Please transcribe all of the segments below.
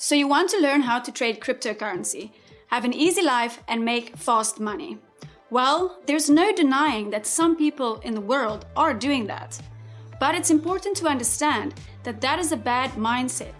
So you want to learn how to trade cryptocurrency, have an easy life and make fast money. Well, there's no denying that some people in the world are doing that. But it's important to understand that that is a bad mindset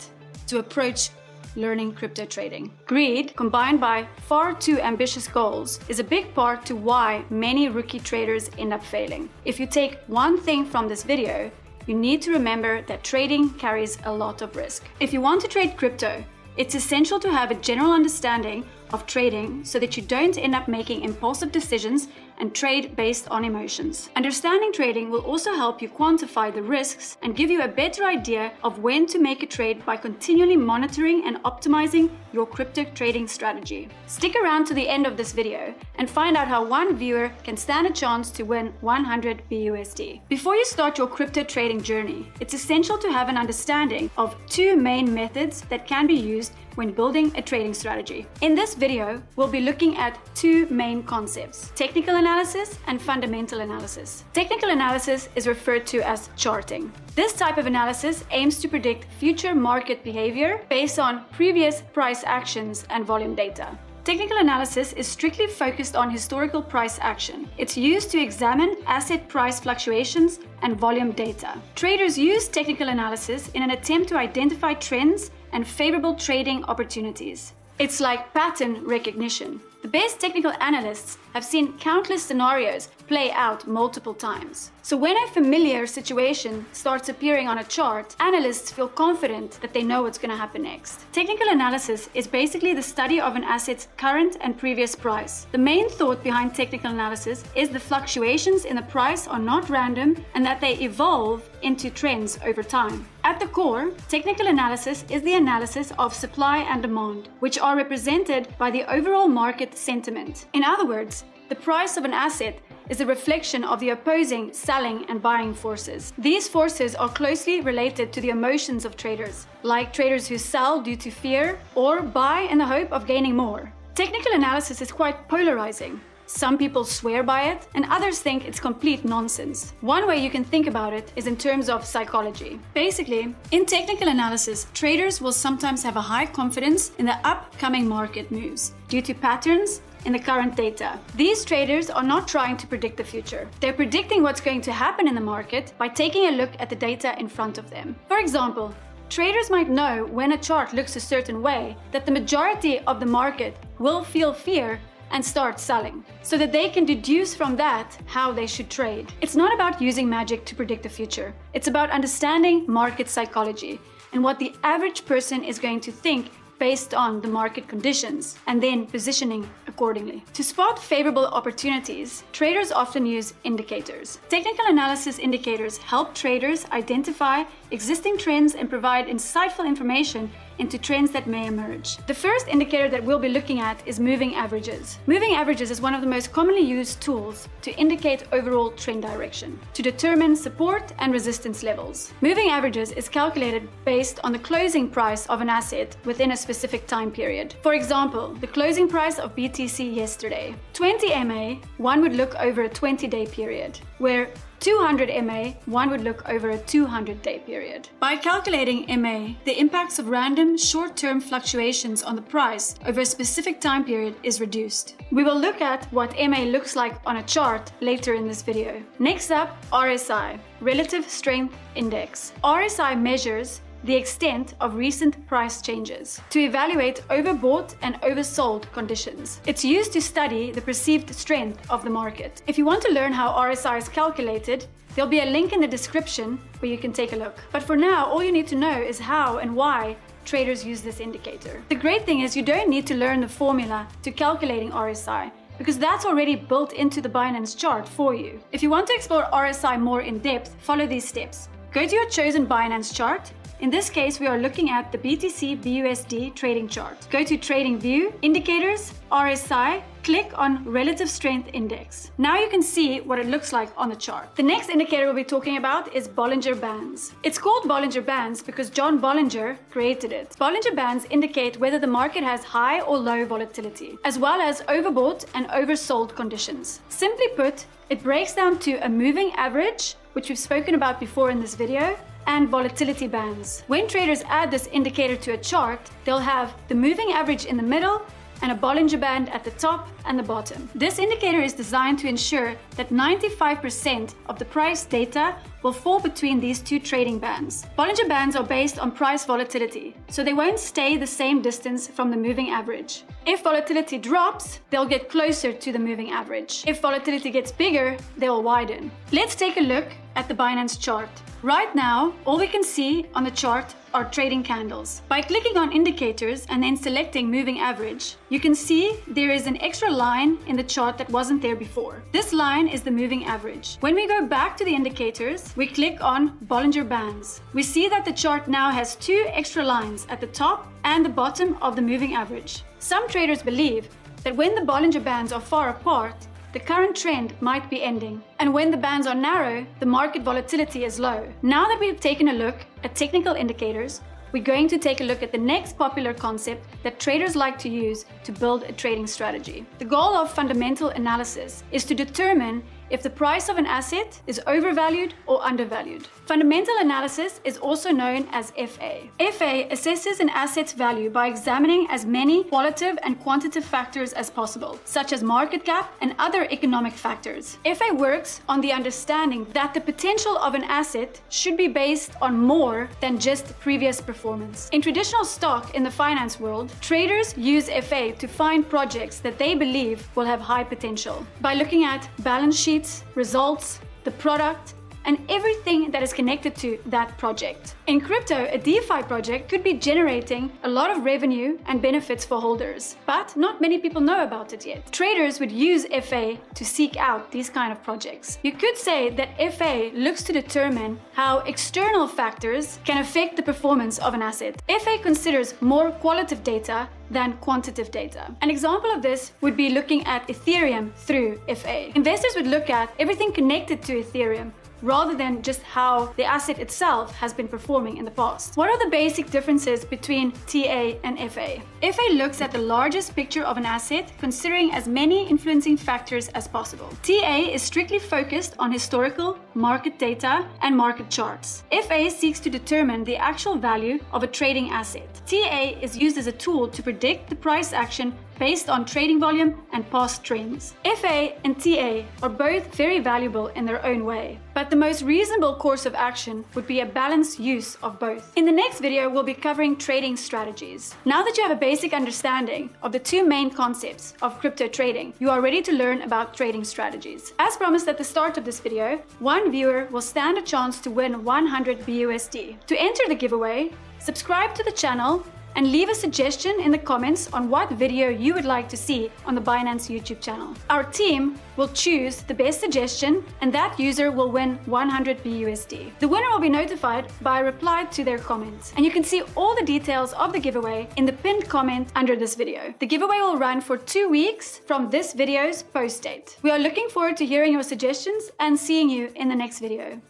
to approach learning crypto trading. Greed, combined by far too ambitious goals, is a big part to why many rookie traders end up failing. If you take one thing from this video, you need to remember that trading carries a lot of risk. If you want to trade crypto, it's essential to have a general understanding of trading so that you don't end up making impulsive decisions and trade based on emotions. Understanding trading will also help you quantify the risks and give you a better idea of when to make a trade by continually monitoring and optimizing your crypto trading strategy. Stick around to the end of this video and find out how one viewer can stand a chance to win 100 BUSD. Before you start your crypto trading journey, it's essential to have an understanding of two main methods that can be used when building a trading strategy. In this video, we'll be looking at two main concepts: technical analysis and fundamental analysis. Technical analysis is referred to as charting. This type of analysis aims to predict future market behavior based on previous price actions and volume data. Technical analysis is strictly focused on historical price action. It's used to examine asset price fluctuations and volume data. Traders use technical analysis in an attempt to identify trends and favorable trading opportunities. It's like pattern recognition. The best technical analysts have seen countless scenarios play out multiple times. So when a familiar situation starts appearing on a chart, analysts feel confident that they know what's going to happen next. Technical analysis is basically the study of an asset's current and previous price. The main thought behind technical analysis is the fluctuations in the price are not random and that they evolve into trends over time. At the core, technical analysis is the analysis of supply and demand, which are represented by the overall market sentiment. In other words, the price of an asset is a reflection of the opposing selling and buying forces. These forces are closely related to the emotions of traders, like traders who sell due to fear or buy in the hope of gaining more. Technical analysis is quite polarizing. Some people swear by it, and others think it's complete nonsense. One way you can think about it is in terms of psychology. Basically, in technical analysis, traders will sometimes have a high confidence in the upcoming market moves due to patterns in the current data. These traders are not trying to predict the future. They're predicting what's going to happen in the market by taking a look at the data in front of them. For example, traders might know when a chart looks a certain way that the majority of the market will feel fear and start selling, so that they can deduce from that how they should trade. It's not about using magic to predict the future. It's about understanding market psychology and what the average person is going to think based on the market conditions, and then positioning accordingly. To spot favorable opportunities, traders often use indicators. Technical analysis indicators help traders identify existing trends and provide insightful information into trends that may emerge. The first indicator that we'll be looking at is moving averages. Moving averages is one of the most commonly used tools to indicate overall trend direction, to determine support and resistance levels. Moving averages is calculated based on the closing price of an asset within a specific time period. For example, the closing price of BTC yesterday. 20 MA, one would look over a 20-day period, where 200 MA, one would look over a 200-day period. By calculating MA, the impacts of random short-term fluctuations on the price over a specific time period is reduced. We will look at what MA looks like on a chart later in this video. Next up, RSI, Relative Strength Index. RSI measures the extent of recent price changes to evaluate overbought and oversold conditions. It's used to study the perceived strength of the market. If you want to learn how RSI is calculated, there'll be a link in the description where you can take a look. But for now, all you need to know is how and why traders use this indicator. The great thing is you don't need to learn the formula to calculating RSI, because that's already built into the Binance chart for you. If you want to explore RSI more in depth, follow these steps. Go to your chosen Binance chart. In this case, we are looking at the BTC BUSD trading chart. Go to Trading View, Indicators, RSI, click on Relative Strength Index. Now you can see what it looks like on the chart. The next indicator we'll be talking about is Bollinger Bands. It's called Bollinger Bands because John Bollinger created it. Bollinger Bands indicate whether the market has high or low volatility, as well as overbought and oversold conditions. Simply put, it breaks down to a moving average, which we've spoken about before in this video, and volatility bands. When traders add this indicator to a chart, they'll have the moving average in the middle and a Bollinger Band at the top and the bottom. This indicator is designed to ensure that 95% of the price data will fall between these two trading bands. Bollinger Bands are based on price volatility, so they won't stay the same distance from the moving average. If volatility drops, they'll get closer to the moving average. If volatility gets bigger, they'll widen. Let's take a look at the Binance chart. Right now, all we can see on the chart are trading candles. By clicking on indicators and then selecting moving average, you can see there is an extra line in the chart that wasn't there before. This line is the moving average. When we go back to the indicators, we click on Bollinger Bands. We see that the chart now has two extra lines at the top and the bottom of the moving average. Some traders believe that when the Bollinger Bands are far apart, the current trend might be ending. And when the bands are narrow, the market volatility is low. Now that we've taken a look at technical indicators, we're going to take a look at the next popular concept that traders like to use to build a trading strategy. The goal of fundamental analysis is to determine if the price of an asset is overvalued or undervalued. Fundamental analysis is also known as FA. FA assesses an asset's value by examining as many qualitative and quantitative factors as possible, such as market cap and other economic factors. FA works on the understanding that the potential of an asset should be based on more than just previous performance. In traditional stock in the finance world, traders use FA to find projects that they believe will have high potential. By looking at balance sheets, results, the product, and everything that is connected to that project. In crypto, a DeFi project could be generating a lot of revenue and benefits for holders, but not many people know about it yet. Traders would use FA to seek out these kind of projects. You could say that FA looks to determine how external factors can affect the performance of an asset. FA considers more qualitative data than quantitative data. An example of this would be looking at Ethereum through FA. Investors would look at everything connected to Ethereum rather than just how the asset itself has been performing in the past. What are the basic differences between TA and FA? FA looks at the largest picture of an asset, considering as many influencing factors as possible. TA is strictly focused on historical, market data, and market charts. FA seeks to determine the actual value of a trading asset. TA is used as a tool to predict the price action based on trading volume and past trends. FA and TA are both very valuable in their own way, but the most reasonable course of action would be a balanced use of both. In the next video, we'll be covering trading strategies. Now that you have a basic understanding of the two main concepts of crypto trading, you are ready to learn about trading strategies. As promised at the start of this video, one viewer will stand a chance to win 100 BUSD. To enter the giveaway, subscribe to the channel and leave a suggestion in the comments on what video you would like to see on the Binance YouTube channel. Our team will choose the best suggestion and that user will win 100 BUSD. The winner will be notified by a reply to their comments. And you can see all the details of the giveaway in the pinned comment under this video. The giveaway will run for 2 weeks from this video's post date. We are looking forward to hearing your suggestions and seeing you in the next video.